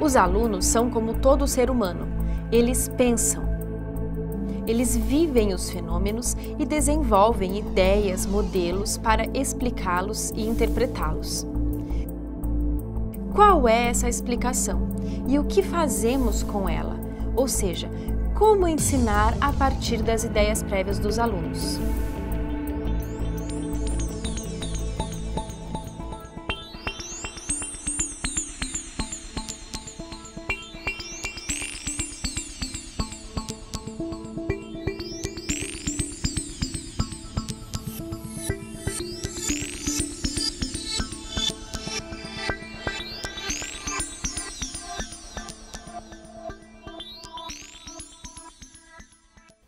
Os alunos são como todo ser humano, eles pensam, eles vivem os fenômenos e desenvolvem ideias, modelos para explicá-los e interpretá-los. Qual é essa explicação e o que fazemos com ela? Ou seja, como ensinar a partir das ideias prévias dos alunos?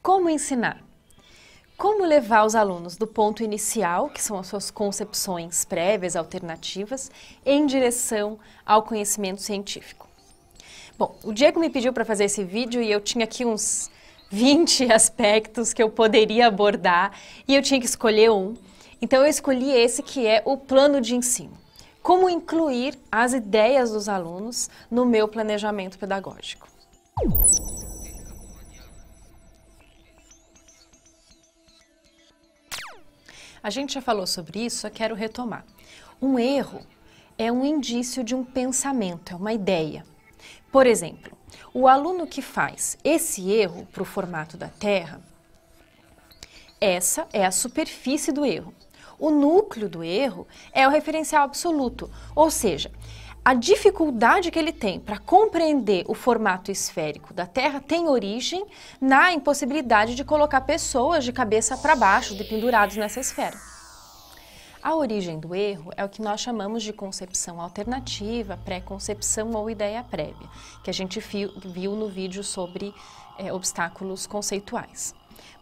Como ensinar? Como levar os alunos do ponto inicial, que são as suas concepções prévias, alternativas, em direção ao conhecimento científico? Bom, o Diego me pediu para fazer esse vídeo e eu tinha aqui uns 20 aspectos que eu poderia abordar e eu tinha que escolher um. Então eu escolhi esse que é o plano de ensino. Como incluir as ideias dos alunos no meu planejamento pedagógico? A gente já falou sobre isso, só quero retomar. Um erro é um indício de um pensamento, é uma ideia. Por exemplo, o aluno que faz esse erro para o formato da Terra, essa é a superfície do erro. O núcleo do erro é o referencial absoluto, ou seja, a dificuldade que ele tem para compreender o formato esférico da Terra tem origem na impossibilidade de colocar pessoas de cabeça para baixo, pendurados nessa esfera. A origem do erro é o que nós chamamos de concepção alternativa, pré-concepção ou ideia prévia, que a gente viu no vídeo sobre obstáculos conceituais.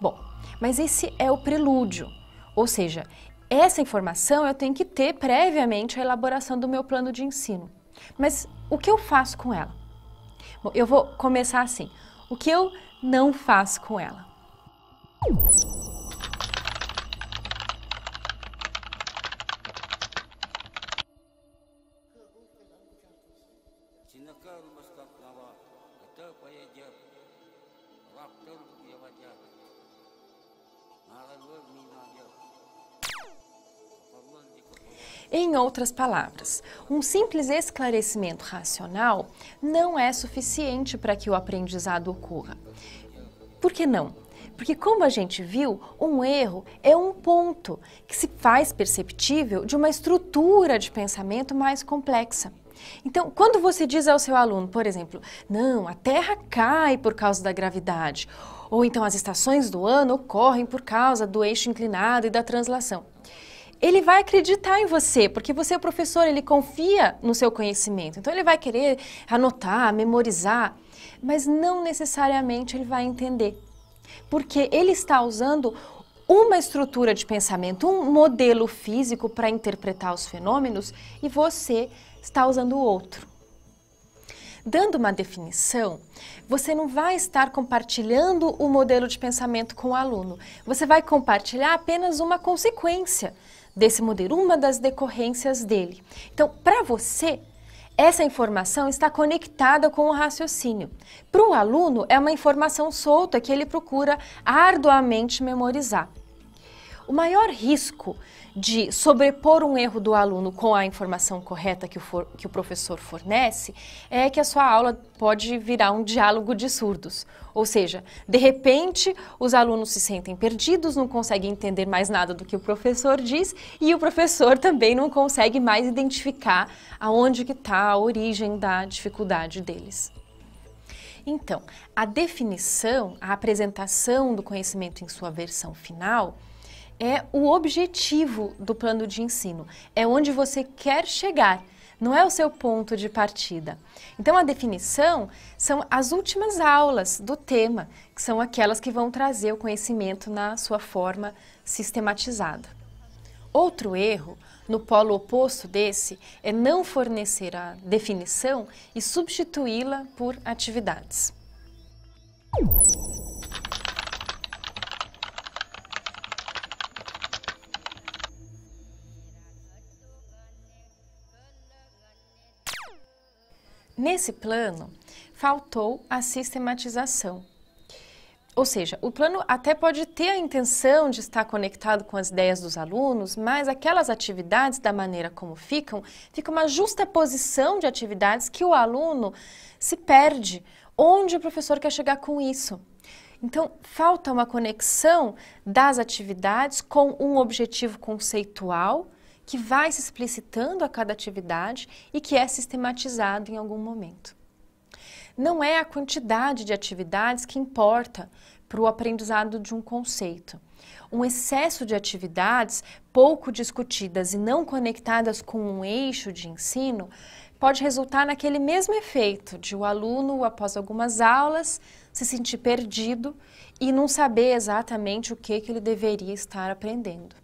Bom, mas esse é o prelúdio, ou seja, essa informação eu tenho que ter previamente a elaboração do meu plano de ensino. Mas o que eu faço com ela? Bom, eu vou começar assim. O que eu não faço com ela? Em outras palavras, um simples esclarecimento racional não é suficiente para que o aprendizado ocorra. Por que não? Porque, como a gente viu, um erro é um ponto que se faz perceptível de uma estrutura de pensamento mais complexa. Então, quando você diz ao seu aluno, por exemplo, não, a Terra cai por causa da gravidade, ou então as estações do ano ocorrem por causa do eixo inclinado e da translação, ele vai acreditar em você, porque você é o professor, ele confia no seu conhecimento. Então ele vai querer anotar, memorizar, mas não necessariamente ele vai entender. Porque ele está usando uma estrutura de pensamento, um modelo físico para interpretar os fenômenos e você está usando outro. Dando uma definição, você não vai estar compartilhando o modelo de pensamento com o aluno. Você vai compartilhar apenas uma consequência desse modelo, uma das decorrências dele. Então, para você, essa informação está conectada com o raciocínio. Para o aluno, é uma informação solta que ele procura arduamente memorizar. O maior risco de sobrepor um erro do aluno com a informação correta que o professor fornece é que a sua aula pode virar um diálogo de surdos. Ou seja, de repente os alunos se sentem perdidos, não conseguem entender mais nada do que o professor diz e o professor também não consegue mais identificar aonde que está a origem da dificuldade deles. Então, a definição, a apresentação do conhecimento em sua versão final é o objetivo do plano de ensino, é onde você quer chegar, não é o seu ponto de partida. Então a definição são as últimas aulas do tema, que são aquelas que vão trazer o conhecimento na sua forma sistematizada. Outro erro, no polo oposto desse, é não fornecer a definição e substituí-la por atividades. Nesse plano, faltou a sistematização. Ou seja, o plano até pode ter a intenção de estar conectado com as ideias dos alunos, mas aquelas atividades, da maneira como ficam, fica uma justaposição de atividades que o aluno se perde. Onde o professor quer chegar com isso? Então, falta uma conexão das atividades com um objetivo conceitual que vai se explicitando a cada atividade e que é sistematizado em algum momento. Não é a quantidade de atividades que importa para o aprendizado de um conceito. Um excesso de atividades pouco discutidas e não conectadas com um eixo de ensino pode resultar naquele mesmo efeito de o aluno, após algumas aulas, se sentir perdido e não saber exatamente o que ele deveria estar aprendendo.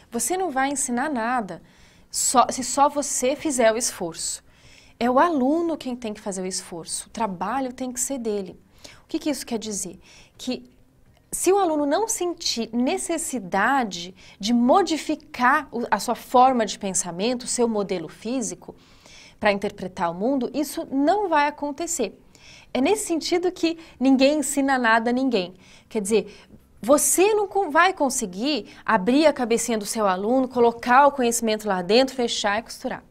Você não vai ensinar nada se só você fizer o esforço. É o aluno quem tem que fazer o esforço, o trabalho tem que ser dele. O que isso quer dizer? Que se o aluno não sentir necessidade de modificar a sua forma de pensamento, o seu modelo físico, para interpretar o mundo, isso não vai acontecer. É nesse sentido que ninguém ensina nada a ninguém. Quer dizer, você não vai conseguir abrir a cabecinha do seu aluno, colocar o conhecimento lá dentro, fechar e costurar.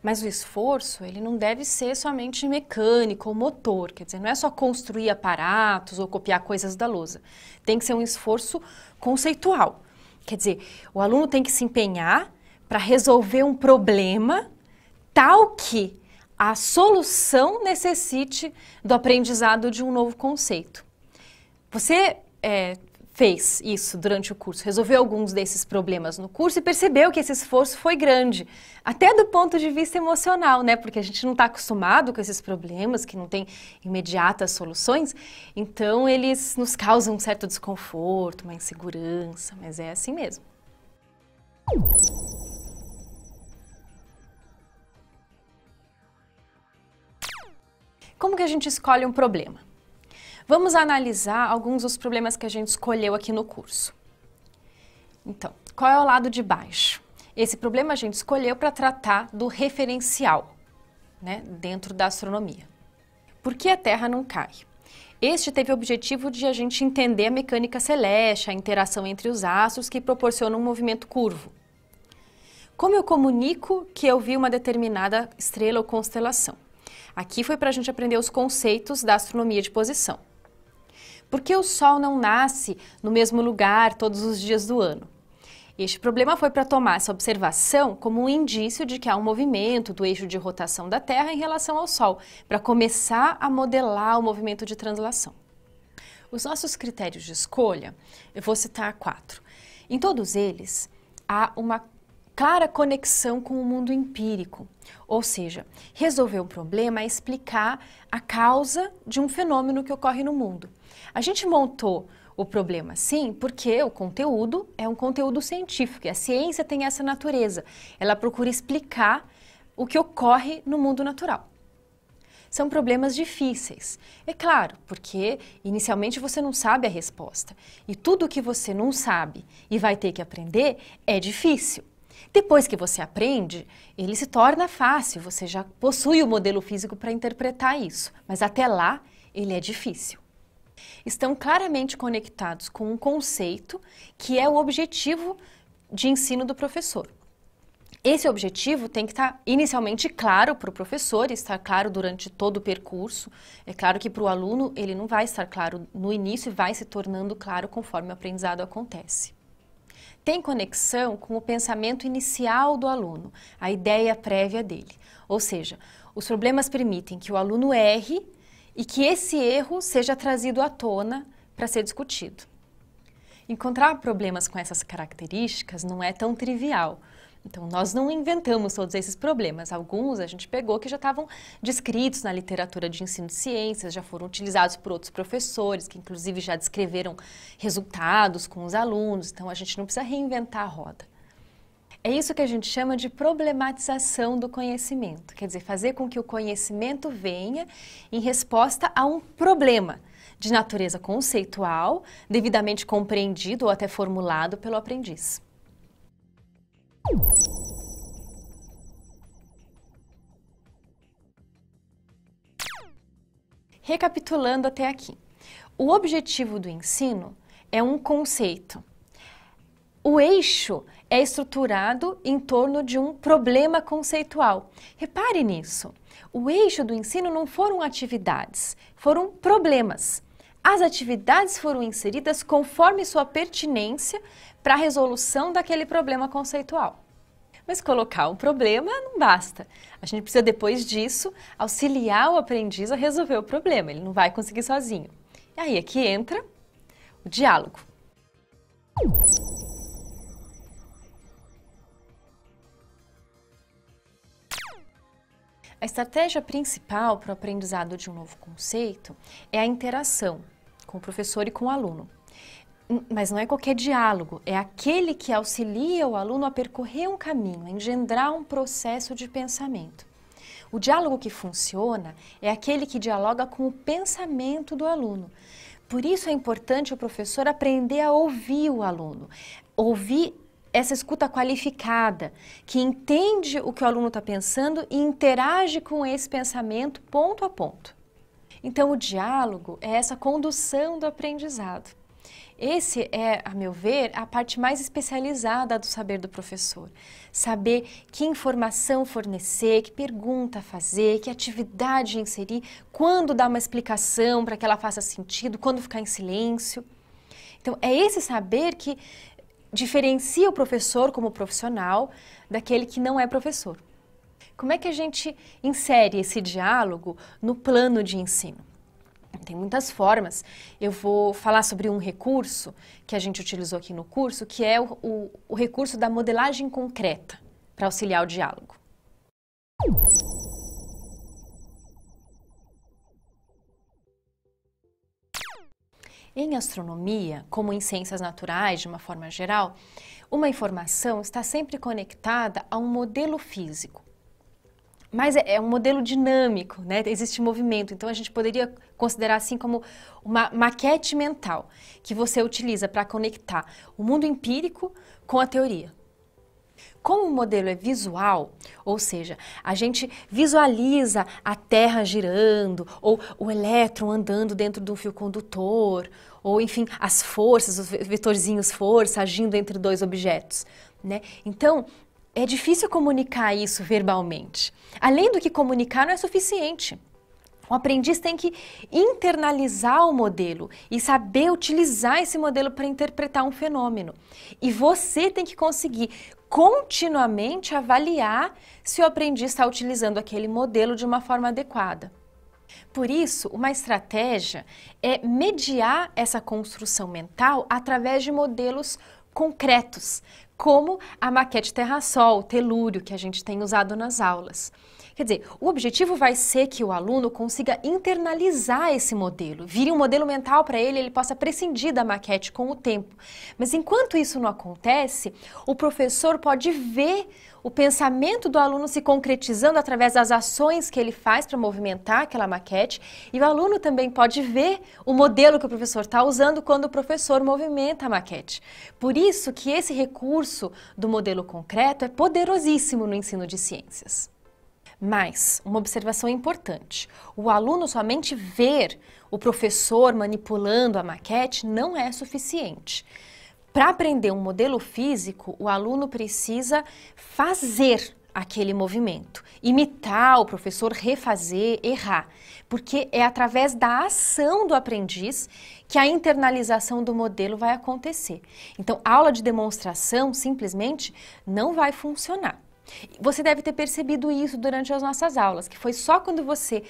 Mas o esforço, ele não deve ser somente mecânico ou motor, quer dizer, não é só construir aparatos ou copiar coisas da lousa. Tem que ser um esforço conceitual. Quer dizer, o aluno tem que se empenhar para resolver um problema tal que a solução necessite do aprendizado de um novo conceito. Você fez isso durante o curso, resolveu alguns desses problemas no curso e percebeu que esse esforço foi grande, até do ponto de vista emocional, né? Porque a gente não está acostumado com esses problemas, que não tem imediatas soluções, então eles nos causam um certo desconforto, uma insegurança, mas é assim mesmo. Como que a gente escolhe um problema? Vamos analisar alguns dos problemas que a gente escolheu aqui no curso. Então, qual é o lado de baixo? Esse problema a gente escolheu para tratar do referencial, né, dentro da astronomia. Por que a Terra não cai? Este teve o objetivo de a gente entender a mecânica celeste, a interação entre os astros que proporcionam um movimento curvo. Como eu comunico que eu vi uma determinada estrela ou constelação? Aqui foi para a gente aprender os conceitos da astronomia de posição. Por que o Sol não nasce no mesmo lugar todos os dias do ano? Este problema foi para tomar essa observação como um indício de que há um movimento do eixo de rotação da Terra em relação ao Sol, para começar a modelar o movimento de translação. Os nossos critérios de escolha, eu vou citar 4. Em todos eles, há uma clara conexão com o mundo empírico, ou seja, resolver um problema é explicar a causa de um fenômeno que ocorre no mundo. A gente montou o problema assim porque o conteúdo é um conteúdo científico e a ciência tem essa natureza. Ela procura explicar o que ocorre no mundo natural. São problemas difíceis, é claro, porque inicialmente você não sabe a resposta e tudo que você não sabe e vai ter que aprender é difícil. Depois que você aprende, ele se torna fácil, você já possui o modelo físico para interpretar isso, mas até lá ele é difícil. Estão claramente conectados com um conceito que é o objetivo de ensino do professor. Esse objetivo tem que estar inicialmente claro para o professor, estar claro durante todo o percurso. É claro que para o aluno ele não vai estar claro no início e vai se tornando claro conforme o aprendizado acontece. Tem conexão com o pensamento inicial do aluno, a ideia prévia dele. Ou seja, os problemas permitem que o aluno erre e que esse erro seja trazido à tona para ser discutido. Encontrar problemas com essas características não é tão trivial. Então, nós não inventamos todos esses problemas. Alguns a gente pegou que já estavam descritos na literatura de ensino de ciências, já foram utilizados por outros professores, que inclusive já descreveram resultados com os alunos. Então, a gente não precisa reinventar a roda. É isso que a gente chama de problematização do conhecimento, quer dizer, fazer com que o conhecimento venha em resposta a um problema de natureza conceitual, devidamente compreendido ou até formulado pelo aprendiz. Recapitulando até aqui, o objetivo do ensino é um conceito. O eixo é estruturado em torno de um problema conceitual. Repare nisso. O eixo do ensino não foram atividades, foram problemas. As atividades foram inseridas conforme sua pertinência para a resolução daquele problema conceitual. Mas colocar um problema não basta. A gente precisa, depois disso, auxiliar o aprendiz a resolver o problema. Ele não vai conseguir sozinho. E aí é que entra o diálogo. A estratégia principal para o aprendizado de um novo conceito é a interação com o professor e com o aluno. Mas não é qualquer diálogo, é aquele que auxilia o aluno a percorrer um caminho, a engendrar um processo de pensamento. O diálogo que funciona é aquele que dialoga com o pensamento do aluno. Por isso é importante o professor aprender a ouvir o aluno, ouvir essa escuta qualificada, que entende o que o aluno está pensando e interage com esse pensamento ponto a ponto. Então o diálogo é essa condução do aprendizado. Esse é, a meu ver, a parte mais especializada do saber do professor. Saber que informação fornecer, que pergunta fazer, que atividade inserir, quando dar uma explicação para que ela faça sentido, quando ficar em silêncio. Então, é esse saber que diferencia o professor como profissional daquele que não é professor. Como é que a gente insere esse diálogo no plano de ensino? Tem muitas formas. Eu vou falar sobre um recurso que a gente utilizou aqui no curso, que é o recurso da modelagem concreta para auxiliar o diálogo. Em astronomia, como em ciências naturais de uma forma geral, uma informação está sempre conectada a um modelo físico. Mas é um modelo dinâmico, né? Existe movimento, então a gente poderia considerar assim como uma maquete mental que você utiliza para conectar o mundo empírico com a teoria. Como o modelo é visual, ou seja, a gente visualiza a Terra girando, ou o elétron andando dentro de um fio condutor, ou enfim, as forças, os vetorzinhos força agindo entre dois objetos, né? Então, é difícil comunicar isso verbalmente. Além do que comunicar não é suficiente. O aprendiz tem que internalizar o modelo e saber utilizar esse modelo para interpretar um fenômeno. E você tem que conseguir continuamente avaliar se o aprendiz está utilizando aquele modelo de uma forma adequada. Por isso, uma estratégia é mediar essa construção mental através de modelos concretos, como a maquete Terra-Sol, telúrio, que a gente tem usado nas aulas. Quer dizer, o objetivo vai ser que o aluno consiga internalizar esse modelo, vire um modelo mental para ele, ele possa prescindir da maquete com o tempo. Mas enquanto isso não acontece, o professor pode ver o pensamento do aluno se concretizando através das ações que ele faz para movimentar aquela maquete, e o aluno também pode ver o modelo que o professor está usando quando o professor movimenta a maquete. Por isso que esse recurso do modelo concreto é poderosíssimo no ensino de ciências. Mas, uma observação importante, o aluno somente ver o professor manipulando a maquete não é suficiente. Para aprender um modelo físico, o aluno precisa fazer aquele movimento, imitar o professor, refazer, errar, porque é através da ação do aprendiz que a internalização do modelo vai acontecer. Então, a aula de demonstração simplesmente não vai funcionar. Você deve ter percebido isso durante as nossas aulas, que foi só quando você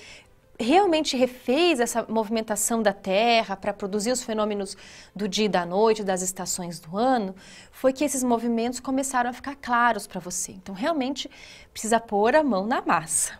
realmente refez essa movimentação da Terra para produzir os fenômenos do dia e da noite, das estações do ano, foi que esses movimentos começaram a ficar claros para você. Então, realmente, precisa pôr a mão na massa.